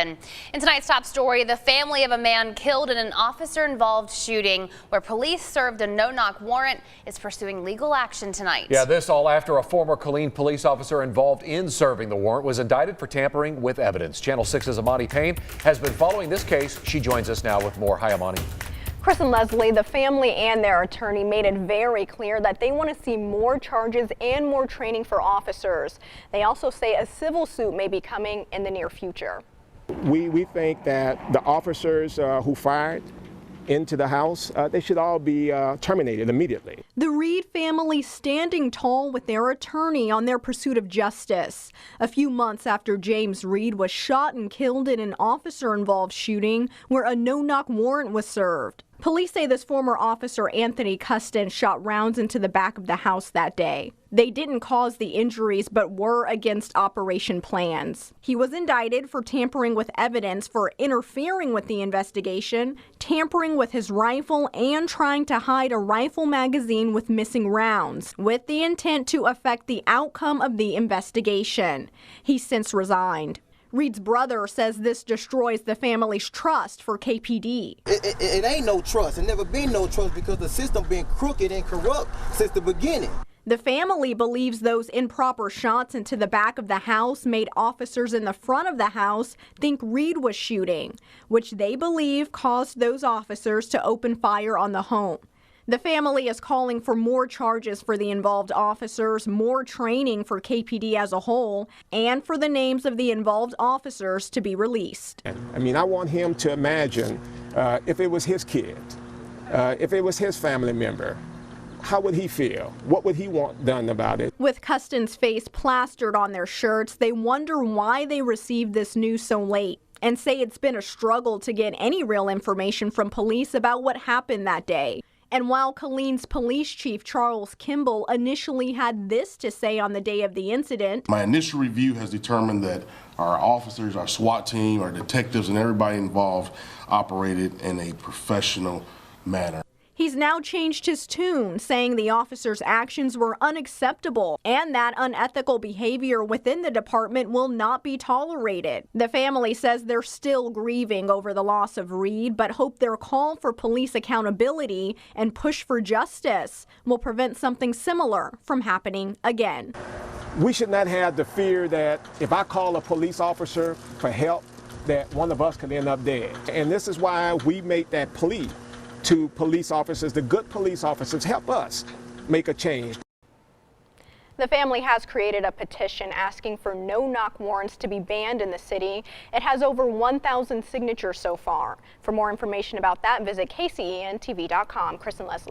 In tonight's top story, the family of a man killed in an officer-involved shooting where police served a no-knock warrant is pursuing legal action tonight. Yeah, this all after a former Killeen police officer involved in serving the warrant was indicted for tampering with evidence. Channel 6's Amani Payne has been following this case. She joins us now with more. Hi, Amani. Chris and Leslie, the family and their attorney made it very clear that they want to see more charges and more training for officers. They also say a civil suit may be coming in the near future. We think that the officers who fired into the house, they should all be terminated immediately. The Reed family standing tall with their attorney on their pursuit of justice. A few months after James Reed was shot and killed in an officer-involved shooting where a no-knock warrant was served. Police say this former officer, Anthony Custon, shot rounds into the back of the house that day. They didn't cause the injuries, but were against operation plans. He was indicted for tampering with evidence for interfering with the investigation, tampering with his rifle, and trying to hide a rifle magazine with missing rounds, with the intent to affect the outcome of the investigation. He's since resigned. Reed's brother says this destroys the family's trust for KPD. It ain't no trust. It never been no trust because the system been crooked and corrupt since the beginning. The family believes those improper shots into the back of the house made officers in the front of the house think Reed was shooting, which they believe caused those officers to open fire on the home. The family is calling for more charges for the involved officers, more training for KPD as a whole, and for the names of the involved officers to be released. I mean, I want him to imagine if it was his kid, if it was his family member, how would he feel? What would he want done about it? With Custon's face plastered on their shirts, they wonder why they received this news so late and say it's been a struggle to get any real information from police about what happened that day. And while Killeen's police chief, Charles Kimball, initially had this to say on the day of the incident. My initial review has determined that our officers, our SWAT team, our detectives, and everybody involved operated in a professional manner. He's now changed his tune, saying the officers' actions were unacceptable and that unethical behavior within the department will not be tolerated. The family says they're still grieving over the loss of Reed, but hope their call for police accountability and push for justice will prevent something similar from happening again. We should not have the fear that if I call a police officer for help, that one of us could end up dead. And this is why we make that plea to police officers, the good police officers, help us make a change. The family has created a petition asking for no-knock warrants to be banned in the city. It has over 1,000 signatures so far. For more information about that, visit kcentv.com. Chris and Leslie.